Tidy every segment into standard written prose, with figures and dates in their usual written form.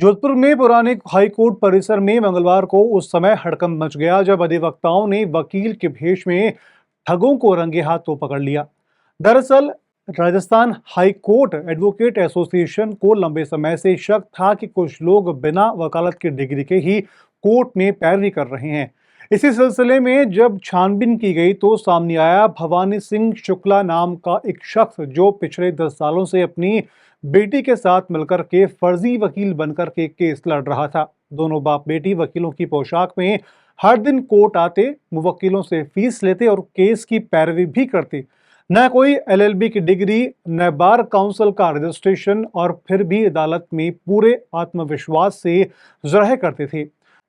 जोधपुर में पुराने high court परिसर में मंगलवार को उस समय हड़कंप मच गया जब अधिवक्ताओं ने वकील के भेष में ठगों को रंगे हाथों पकड़ लिया। दरअसल Rajasthan high court advocate association को लंबे समय से शक था कि कुछ लोग बिना वकालत की डिग्री के ही कोर्ट में पैरवी कर रहे हैं। इसी सिलसिले में जब छानबीन की गई तो सामने आया भवानी सिंह शुक्ला नाम का एक शख्स जो पिछले 10 सालों से अपनी बेटी के साथ मिलकर के फर्जी वकील बनकर के केस लड़ रहा था। दोनों बाप बेटी वकीलों की पोशाक में हर दिन कोर्ट आते, मुवक्किलों से फीस लेते और केस की पैरवी भी करते। न कोई एलएलबी की डिग्री, न बार काउंसिल का रजिस्ट्रेशन, और फिर भी अदालत में पूरे आत्मविश्वास से जरह करते थे।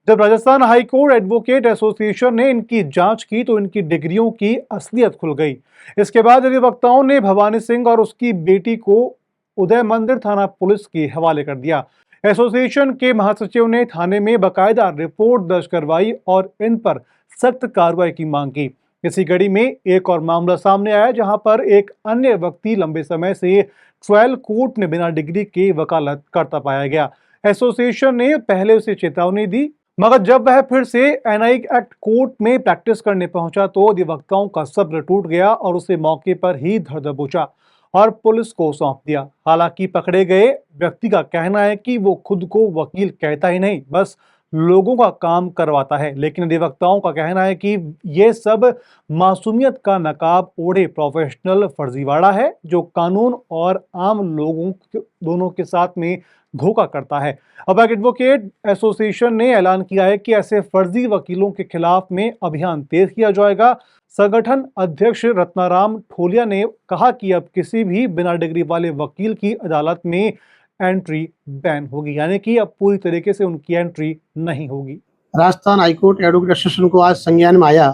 जब Rajasthan high court advocate association ने इनकी जांच की तो इनकी डिग्रियों की असलियत खुल गई। इसके बाद अधिवक्ताओं ने भवानी सिंह और उसकी बेटी को उदय मंदिर थाना पुलिस के हवाले कर दिया। एसोसिएशन के महासचिव ने थाने में बकायदा रिपोर्ट दर्ज करवाई और इन पर सख्त कार्रवाई की मांग की। इसी कड़ी में एक और मामला सामने आया जहां पर एक अन्य व्यक्ति लंबे समय से ट्रायल कोर्ट में बिना डिग्री के वकालत करता पाया गया। एसोसिएशन ने पहले उसे चेतावनी दी, मगर जब वह फिर से एनआई एक्ट कोर्ट में प्रैक्टिस करने पहुंचा तो अधिवक्ताओं का सब्र टूट गया और उसे मौके पर ही धर दबोचा और पुलिस को सौंप दिया। हालांकि पकड़े गए व्यक्ति का कहना है कि वो खुद को वकील कहता ही नहीं, बस लोगों का काम करवाता है, लेकिन अधिवक्ताओं का कहना है कि ये सब मासूमियत का नकाब ओढ़े प्रोफेशनल फर्जीवाड़ा है जो कानून और आम लोगों दोनों के साथ में धोखा करता है। अब एडवोकेट एसोसिएशन ने ऐलान किया है कि ऐसे फर्जी वकीलों के खिलाफ में अभियान तेज किया जाएगा। संगठन अध्यक्ष रत्नाराम ठोलिया ने कहा कि अब किसी भी बिना डिग्री वाले वकील की अदालत में एंट्री बैन होगी, यानी कि अब पूरी तरीके से उनकी एंट्री नहीं होगी। राजस्थान हाईकोर्ट एडवोकेट एसोसिएशन को आज संज्ञान में आया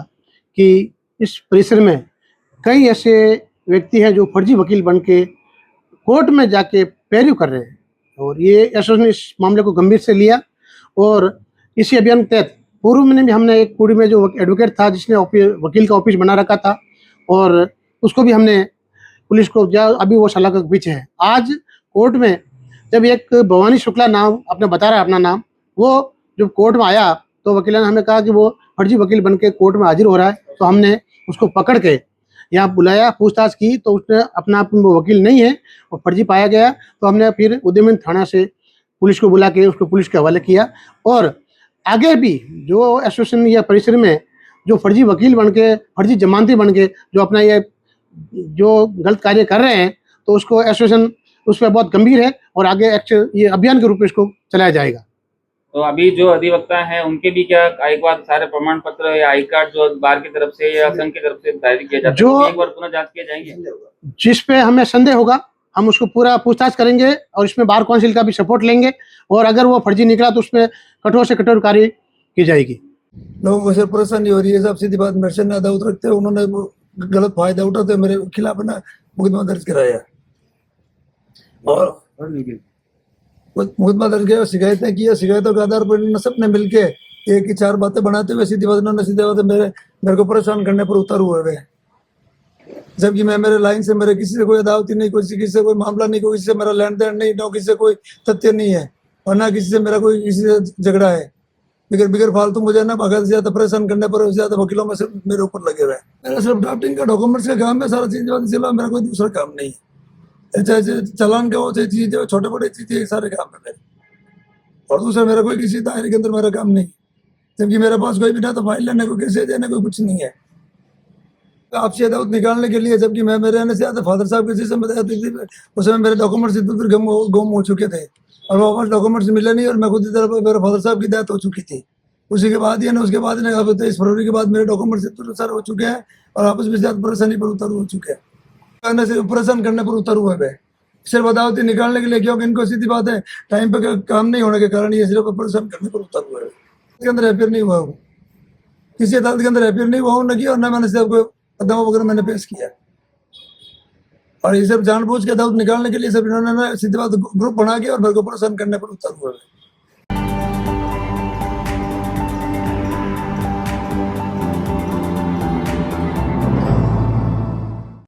कि इस परिसर में कई ऐसे व्यक्ति हैं जो फर्जी वकील बन के कोर्ट में जाके पैरवी कर रहे हैं, और ये एसोसिएशन ने इस मामले को गंभीर से लिया। और इसी अभियान के तहत पूर्व में भी हमने एक कुड़ी में जो एडवोकेट था जिसने वकील का ऑफिस बना रखा था, और उसको भी हमने पुलिस को अभी वो सलाह के पीछे है। आज कोर्ट में जब एक भवानी शुक्ला नाम आपने बता रहा है अपना नाम, वो जब कोर्ट में आया तो वकील ने हमें कहा कि वो फर्जी वकील बन के कोर्ट में हाजिर हो रहा है, तो हमने उसको पकड़ के यहाँ बुलाया, पूछताछ की तो उसने अपना आप वकील नहीं है और फर्जी पाया गया। तो हमने फिर उदयमन थाना से पुलिस को बुला के उसको पुलिस के हवाले किया। और आगे भी जो एसोसिएशन या परिसर में जो फर्जी वकील बन के, फर्जी जमानती बन के जो अपना ये जो गलत कार्य कर रहे हैं, तो उसको एसोसिएशन उस पर बहुत गंभीर है और आगे ये अभियान के रूप में इसको चलाया जाएगा। तो अभी जो अधिवक्ता हैं उनके भी क्या एक बार सारे प्रमाण पत्र या आई कार्ड जो बार की तरफ से या संघ की तरफ से दायर किया जाता है, एक बार पुनः जांच किए जाएंगे? जिस पे हमें संदेह होगा हम उसको पूरा पूछताछ करेंगे और इसमें बार काउंसिल का भी सपोर्ट लेंगे, और अगर वो फर्जी निकला तो उसमें कठोर से कठोर कार्रवाई की जाएगी। लोगों को सिर्फ परेशानी हो रही है, सब सीधी बात मेरे से ना दाऊद रखते हैं, उन्होंने गलत फायदा उठाते मेरे खिलाफ ना मुकदमा दर्ज कराया और मुकदमा दर्ज किया, शिकायतें की। शिकायतों के आधार पर सबने मिलके एक ही 4 बातें बनाते हुए सीधी बात उन्होंने सीधे बातें मेरे को परेशान करने पर उतर हुए वे, जबकि मैं मेरे लाइन से मेरे किसी से कोई अदावती नहीं, किसी से कोई मामला नहीं, कोई किसी से मेरा लेन देन नहीं, ना किसी से कोई तथ्य नहीं है और ना किसी से मेरा कोई किसी से झगड़ा है। बिगर फालतू मुझे ना भगत ज्यादा परेशान करने पर ज्यादा वकीलों में सिर्फ मेरे ऊपर लगे हुए। मेरा सिर्फ ड्राफ्टिंग का डॉक्यूमेंट्स का काम है, सारा चीज चला, मेरा कोई दूसरा काम नहीं है। चाहे चलान का हो, चाहे चीज छोटे बड़े चीजें, सारे काम है मेरे, और दूसरा मेरा कोई किसी दायरे के अंदर मेरा काम नहीं, जबकि मेरे पास कोई भी ना तो फाइल लेने को, कैसे देने को कुछ नहीं है। आपसे अदालत निकालने के लिए, जबकि मैं मेरे आने से आता फादर साहब के जिसमें उस समय मेरे डॉक्यूमेंट्स इधर गुम हो चुके थे और वापस डॉक्यूमेंट्स मिले नहीं, और मैं खुद इधर मेरे फादर साहब की डेथ हो चुकी थी। उसी के बाद ही ना उसके बाद अब 23 फरवरी के बाद मेरे डॉक्यूमेंट्स इधर सर हो चुके हैं और आपस में ज्यादा परेशानी पर उतर हो चुके हैं, परेशान करने पर उतर हुए हैं सिर्फ अदालती निकालने के लिए, क्योंकि इनको सीधी बात है टाइम पे काम नहीं होने के कारण ये सिर्फ परेशान करने पर उतर हुए हैं। इसके अंदर अफेयर नहीं हुआ, किसी अदालत के अंदर अफेयर नहीं हुआ उन्होंने किया, और न मैंने सिर्फ दवा वगैरह मैंने पेश किया, और ये सब जानबूझ के अदालत निकालने के लिए सब इन्होंने सीधी बात ग्रुप बना के और मेरे को परेशान करने पर उतर हुए हैं।